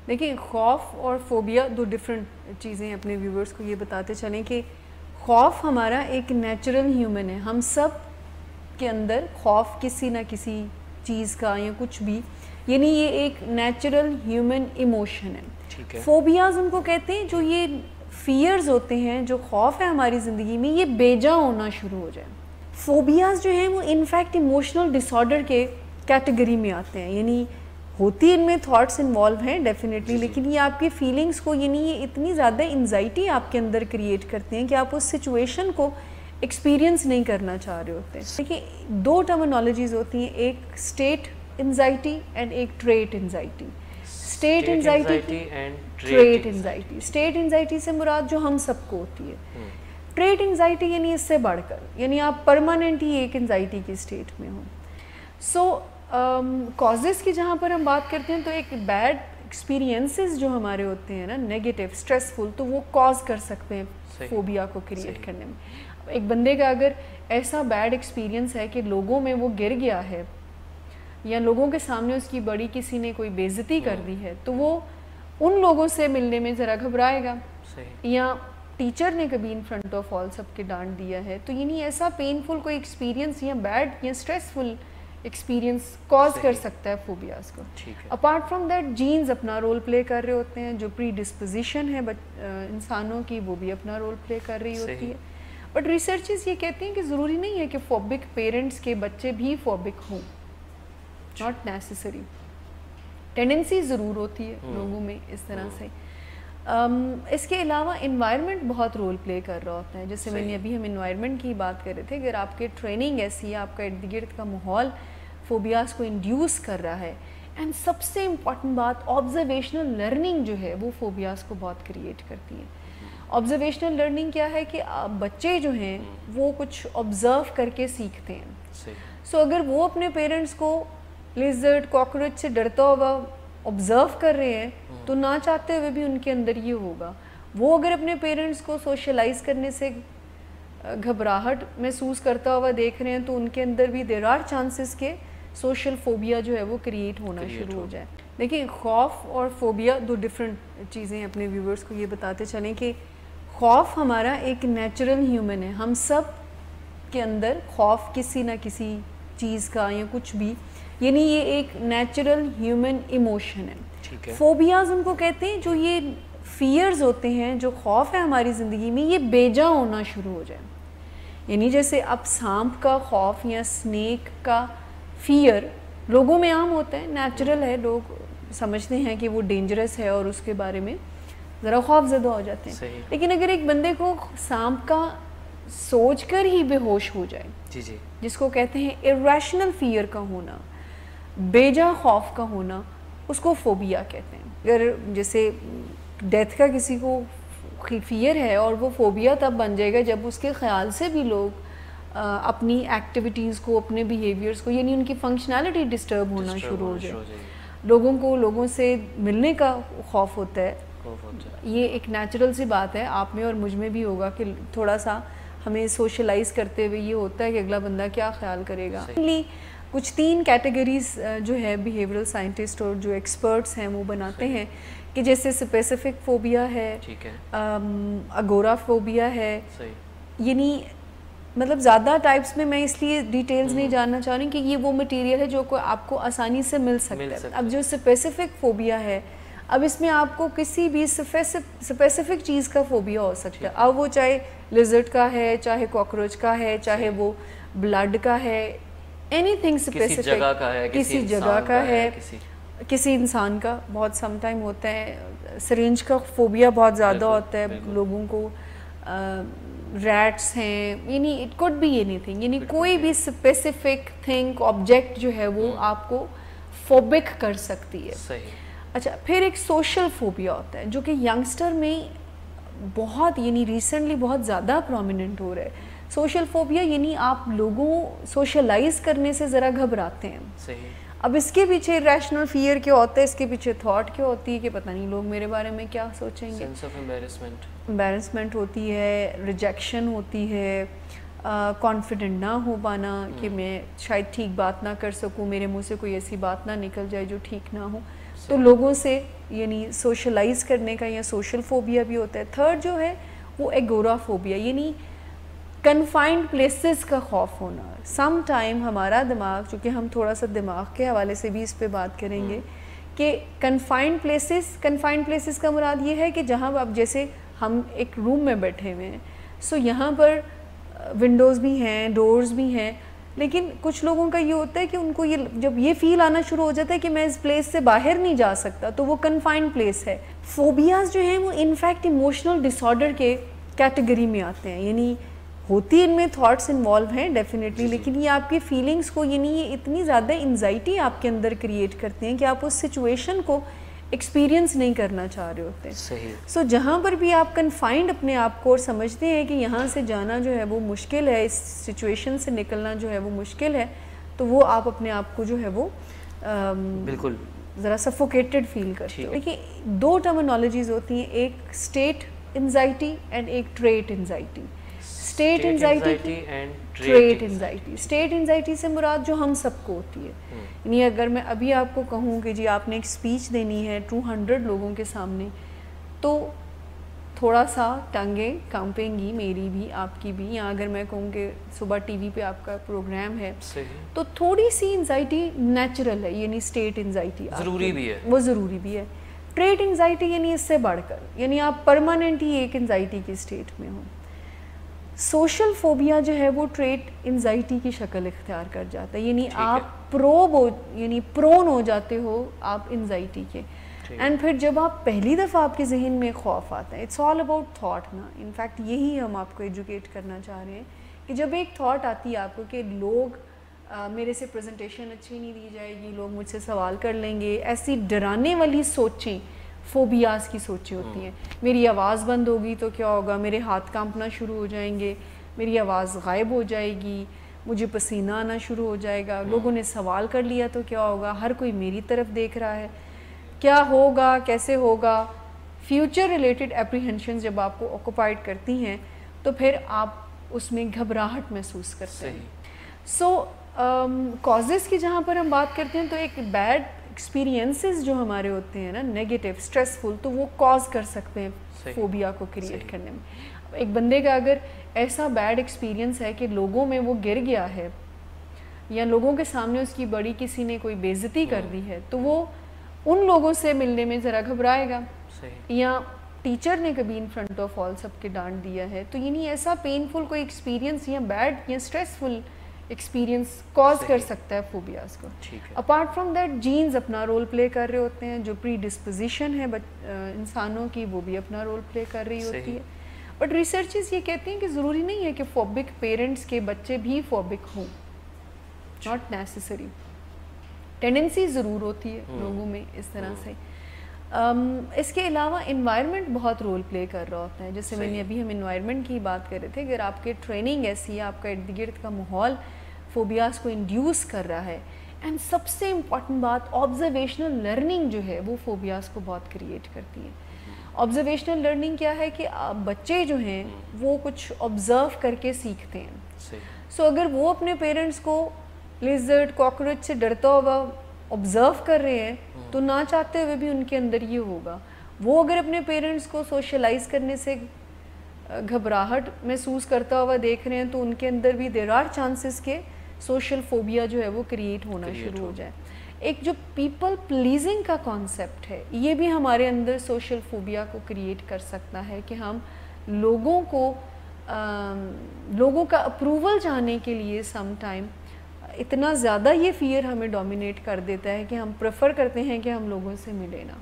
دیکھیں خوف اور فوبیا دو ڈفرینٹ چیزیں ہیں. اپنے ویورز کو یہ بتاتے چلیں کہ خوف ہمارا ایک نیچرل ہیومن ہے. ہم سب کے اندر خوف کسی نہ کسی چیز کا یا کچھ بھی، یعنی یہ ایک نیچرل ہیومن ایموشن ہے. فوبیاز ان کو کہتے ہیں جو یہ فیئرز ہوتے ہیں، جو خوف ہے ہماری زندگی میں، یہ بے جا ہونا شروع ہو جائے. فوبیاز جو ہیں وہ انفیکٹ ایموشنل ڈس آرڈر کے کیٹیگری میں آتے ہیں. یعنی ہوتی ان میں تھاٹس انوالو ہیں ڈیفینیٹلی، لیکن یہ آپ کی فیلنگس کو، یعنی یہ اتنی زیادہ انزائٹی آپ کے اندر کریٹ کرتے ہیں کہ آپ اس سچویشن کو ایکسپیرینس نہیں کرنا چاہ رہے ہوتے. دیکھیے دو ٹرمینالوجیز ہوتی ہیں، ایک اسٹیٹ انزائٹی اینڈ ایک trait anxiety. State anxiety and trait anxiety. State anxiety سے مراد جو ہم سب کو ہوتی ہے. ٹریٹ انزائٹی یعنی اس سے بڑھ کر، یعنی آپ پرماننٹ ہی ایک انزائٹی کی اسٹیٹ میں ہوں. سو کازز کی جہاں پر ہم بات کرتے ہیں تو ایک بیڈ ایکسپیرینسز جو ہمارے ہوتے ہیں نا، نیگیٹو اسٹریسفل، تو وہ کاز کر سکتے ہیں فوبیا کو کریٹ کرنے میں. ایک بندے کا اگر ایسا بیڈ ایکسپیرینس ہے کہ لوگوں میں وہ گر گیا ہے یا لوگوں کے سامنے اس کی بڑی کسی نے کوئی بے عزتی کر دی ہے، تو وہ ان لوگوں سے ملنے میں ذرا گھبرائے گا. یا ٹیچر نے کبھی ان فرنٹ آف آل سب کے ڈانٹ دیا ہے، تو یعنی ایسا پینفل کوئی ایکسپیرینس یا بیڈ یا اسٹریسفل ایکسپیرینس کاز کر سکتا ہے فوبیاز کو. اپارٹ فرام دیٹ جینز اپنا رول پلے کر رہے ہوتے ہیں. جو پری ڈسپوزیشن ہے انسانوں کی، وہ بھی اپنا رول پلے کر رہی ہوتی ہے. بٹ ریسرچز یہ کہتے ہیں کہ ضروری نہیں ہے کہ فوبک پیرنٹس کے بچے بھی فوبک ہوں. Not necessary. ٹینڈنسی ضرور ہوتی ہے لوگوں میں اس طرح سے. اس کے علاوہ انوائرمنٹ بہت رول پلے کر رہا ہوتا ہے. جیسے میں نے ابھی ہم انوائرمنٹ کی بات کر رہے تھے، اگر آپ کے ٹریننگ ایسی ہے، آپ کا ارد گرد کا ماحول فوبیاز کو انڈیوس کر رہا ہے. اینڈ سب سے امپورٹنٹ بات، آبزرویشنل لرننگ جو ہے وہ فوبیاز کو بہت کریٹ کرتی ہے. آبزرویشنل لرننگ کیا ہے کہ بچے جو ہیں وہ کچھ آبزرو کر کے سیکھتے ہیں. سو اگر وہ اپنے پیرنٹس کو لیزرڈ کاکروچ سے ڈرتا ہوا آبزرو کر رہے ہیں تو نہ چاہتے ہوئے بھی ان کے اندر یہ ہوگا. وہ اگر اپنے پیرنٹس کو سوشلائز کرنے سے گھبراہٹ محسوس کرتا ہوا دیکھ رہے ہیں تو ان کے اندر بھی دیر آر چانسز کہ سوشل فوبیا جو ہے وہ کریٹ ہونا شروع ہو جائے. دیکھیں خوف اور فوبیا دو ڈفرینٹ چیزیں ہیں. اپنے ویورز کو یہ بتاتے چلیں کہ خوف ہمارا ایک نیچرل ہیومن ہے. ہم سب کے اندر خوف کسی نہ کسی چیز کا یا کچھ بھی، یعنی یہ ایک نیچرل ہیومن ایموشن ہے. فوبیاز ان کو کہتے ہیں جو یہ فیئرز ہوتے ہیں، جو خوف ہے ہماری زندگی میں، یہ بے جا ہونا شروع ہو جائے. یعنی جیسے اب سانپ کا خوف یا سنیک کا فیئر لوگوں میں عام ہوتا ہے، نیچرل ہے، لوگ سمجھتے ہیں کہ وہ ڈینجرس ہے اور اس کے بارے میں ذرا خوف زدہ ہو جاتے ہیں. لیکن اگر ایک بندے کو سانپ کا سوچ کر ہی بے ہوش ہو جائے، جس کو کہتے ہیں irrational فیئر کا ہونا، بے جا خوف کا ہونا، اس کو فوبیا کہتے ہیں. اگر جیسے ڈیتھ کا کسی کو فیئر ہے اور وہ فوبیا تب بن جائے گا جب اس کے خیال سے بھی لوگ اپنی ایکٹیویٹیز کو، اپنے بیہیویئرز کو، یعنی ان کی فنکشنالٹی ڈسٹرب ہونا شروع ہو جائے. لوگوں کو لوگوں سے ملنے کا خوف ہوتا ہے. یہ ایک نیچرل سی بات ہے، آپ میں اور مجھ میں بھی ہوگا کہ تھوڑا سا ہمیں سوشلائز کرتے ہوئے یہ ہوتا ہے کہ اگلا بندہ کیا خیال کرے گا. کچھ 3 کیٹیگریز جو ہے بیہیورل سائنٹسٹ اور جو ایکسپرٹس ہیں وہ بناتے ہیں کہ جیسے اسپیسیفک فوبیا ہے، اگورا فوبیا ہے. یعنی مطلب زیادہ ٹائپس میں اس لیے ڈیٹیلز نہیں جاننا چاہ رہی کہ یہ وہ مٹیریل ہے جو آپ کو آسانی سے مل سکتا ہے. اب جو اسپیسیفک فوبیا ہے، اب اس میں آپ کو کسی بھی اسپیسیفک چیز کا فوبیا ہو سکتا ہے. اب وہ چاہے لیزرڈ کا ہے، چاہے کاکروچ کا ہے، چاہے وہ بلڈ کا ہے، اینی تھنگ اسپیسیفک، کسی جگہ کا ہے، کسی انسان کا. بہت سم ٹائم ہوتا ہے سرنج کا فوبیا بہت زیادہ ہوتا ہے لوگوں کو. ریٹس ہیں، یعنی اٹ کوڈ بی اینی تھنگ، یعنی کوئی بھی اسپیسیفک تھنگ، آبجیکٹ جو ہے وہ آپ کو فوبک کر سکتی ہے. اچھا، پھر ایک سوشل فوبیا ہوتا ہے جو کہ ینگسٹر میں بہت، یعنی ریسنٹلی بہت زیادہ پرومیننٹ ہو رہا ہے. سوشل فوبیا یعنی آپ لوگوں سوشلائز کرنے سے ذرا گھبراتے ہیں. اب اس کے پیچھے ریشنل فیئر کیا ہوتا ہے، اس کے پیچھے تھاٹ کیا ہوتی ہے کہ پتہ نہیں لوگ میرے بارے میں کیا سوچیں گے. سینس آف امبیرسمنٹ ہوتی ہے، ریجیکشن ہوتی ہے، کانفیڈنٹ نہ ہو پانا کہ میں شاید ٹھیک بات نہ کر سکوں، میرے منہ سے کوئی ایسی بات نہ نکل جائے جو ٹھیک نہ ہو. تو لوگوں سے یعنی سوشلائز کرنے کا یا سوشل فوبیا بھی ہوتا ہے. تھرڈ جو ہے وہ ایگورا فوبیا یعنی کنفائنڈ پلیسز کا خوف ہونا. سم ٹائم ہمارا دماغ, چونکہ ہم تھوڑا سا دماغ کے حوالے سے بھی اس پہ بات کریں گے کہ کنفائنڈ پلیسز کا مراد یہ ہے کہ جہاں اب جیسے ہم ایک روم میں بیٹھے ہوئے ہیں, سو یہاں پر ونڈوز بھی ہیں, ڈورز بھی ہیں, لیکن کچھ لوگوں کا یہ ہوتا ہے کہ ان کو یہ جب یہ فیل آنا شروع ہو جاتا ہے کہ میں اس پلیس سے باہر نہیں جا سکتا, تو وہ کنفائنڈ پلیس ہے. فوبیاز جو ہیں وہ انفیکٹ ایموشنل ڈس آرڈر کے کیٹیگری میں آتے ہیں, یعنی ہوتی ان میں تھاٹس انوالو ہیں ڈیفینیٹلی, لیکن یہ آپ کی فیلنگس کو یعنی یہ اتنی زیادہ انزائٹی آپ کے اندر کریٹ کرتے ہیں کہ آپ اس سچویشن کو ایکسپیرینس نہیں کرنا چاہ رہے ہوتے. سو جہاں پر بھی آپ کنفائنڈ اپنے آپ کو اور سمجھتے ہیں کہ یہاں سے جانا جو ہے وہ مشکل ہے, اس سچویشن سے نکلنا جو ہے وہ مشکل ہے, تو وہ آپ اپنے آپ کو جو ہے وہ بالکل ذرا سفوکیٹڈ فیل کرتے ہو. دیکھیے دو ٹرمینالوجیز ہوتی ہیں, ایک اسٹیٹ انزائٹی اینڈ ایک trait anxiety. State anxiety and trait anxiety. State anxiety سے مراد جو ہم سب کو ہوتی ہے, یعنی اگر میں ابھی آپ کو کہوں کہ جی آپ نے ایک اسپیچ دینی ہے 200 لوگوں کے سامنے, تو تھوڑا سا ٹانگیں کانپیں گی, میری بھی آپ کی بھی. یا اگر میں کہوں کہ صبح ٹی وی پہ آپ کا پروگرام ہے, تو تھوڑی سی انزائٹی نیچرل ہے, یعنی اسٹیٹ انزائٹی ضروری بھی ہے, وہ ضروری بھی ہے. ٹریٹ انزائٹی یعنی اس سے بڑھ کر, یعنی آپ پرماننٹ ہی ایک انزائٹی کی اسٹیٹ میں ہوں. سوشل فوبیا جو ہے وہ ٹریٹ انزائٹی کی شکل اختیار کر جاتا ہے, یعنی آپ پرون ہو جاتے ہو آپ انزائٹی کے. اینڈ پھر جب آپ پہلی دفعہ آپ کے ذہن میں خوف آتا ہے, اٹس آل اباؤٹ تھاٹ نا. انفیکٹ یہی ہم آپ کو ایجوکیٹ کرنا چاہ رہے ہیں کہ جب ایک تھاٹ آتی ہے آپ کو کہ لوگ میرے سے پریزنٹیشن اچھی نہیں دی جائے گی, لوگ مجھ سے سوال کر لیں گے, ایسی ڈرانے والی سوچیں فوبیاز کی سوچیں ہوتی ہیں. میری آواز بند ہوگی تو کیا ہوگا, میرے ہاتھ کانپنا شروع ہو جائیں گے, میری آواز غائب ہو جائے گی, مجھے پسینہ آنا شروع ہو جائے گا, لوگوں نے سوال کر لیا تو کیا ہوگا, ہر کوئی میری طرف دیکھ رہا ہے, کیا ہوگا, کیسے ہوگا. فیوچر ریلیٹڈ اپریہنشنز جب آپ کو آکوپائڈ کرتی ہیں تو پھر آپ اس میں گھبراہٹ محسوس کرتے ہیں. سو کازز کی جہاں پر ہم بات کرتے ہیں تو ایک بیڈ ایکسپیرینسز جو ہمارے ہوتے ہیں نا, نیگیٹو اسٹریسفل, تو وہ کاز کر سکتے ہیں فوبیا کو کریٹ کرنے میں. ایک بندے کا اگر ایسا بیڈ ایکسپیرینس ہے کہ لوگوں میں وہ گر گیا ہے یا لوگوں کے سامنے اس کی بڑی کسی نے کوئی بے عزتی کر دی ہے, تو وہ ان لوگوں سے ملنے میں ذرا گھبرائے گا. یا ٹیچر نے کبھی ان فرنٹ آف آل سب کے ڈانٹ دیا ہے, تو یعنی ایسا پینفل کوئی ایکسپیرینس یا بیڈ یا اسٹریسفل ایکسپیرینس کاز کر سکتا ہے فوبیاز کو. اپارٹ فرام دیٹ جینز اپنا رول پلے کر رہے ہوتے ہیں, جو پری ڈسپوزیشن ہے انسانوں کی وہ بھی اپنا رول پلے کر رہی ہوتی ہے. بٹ ریسرچز یہ کہتے ہیں کہ ضروری نہیں ہے کہ فوبک پیرنٹس کے بچے بھی فوبک ہوں, ناٹ نیسیسری. ٹینڈنسی ضرور ہوتی ہے لوگوں میں اس طرح سے. اس کے علاوہ انوائرمنٹ بہت رول پلے کر رہا ہوتا ہے. جیسے میں نے ابھی ہم انوائرمنٹ کی بات کر رہے تھے, اگر آپ کے ٹریننگ ایسی ہے, آپ کا ارد گرد کا ماحول فوبیاز کو انڈیوس کر رہا ہے. اینڈ سب سے امپورٹنٹ بات, آبزرویشنل لرننگ جو ہے وہ فوبیاز کو بہت کریٹ کرتی ہے. آبزرویشنل لرننگ کیا ہے کہ بچے جو ہیں وہ کچھ آبزرو کر کے سیکھتے ہیں. سو اگر وہ اپنے پیرنٹس کو لیزرڈ کاکروچ سے ڈرتا ہوا آبزرو کر رہے ہیں, تو نہ چاہتے ہوئے بھی ان کے اندر یہ ہوگا. وہ اگر اپنے پیرنٹس کو سوشلائز کرنے سے گھبراہٹ محسوس کرتا ہوا دیکھ رہے ہیں, تو ان کے اندر بھی دیر آر چانسز کہ سوشل فوبیا جو ہے وہ کریٹ ہونا شروع ہو جائے. ایک جو پیپل پلیزنگ کا کانسیپٹ ہے, یہ بھی ہمارے اندر سوشل فوبیا کو کریٹ کر سکتا ہے کہ ہم لوگوں کا اپروول چاہنے کے لیے سم ٹائم اتنا زیادہ یہ فیئر ہمیں ڈومینیٹ کر دیتا ہے کہ ہم پریفر کرتے ہیں کہ ہم لوگوں سے ملے نا.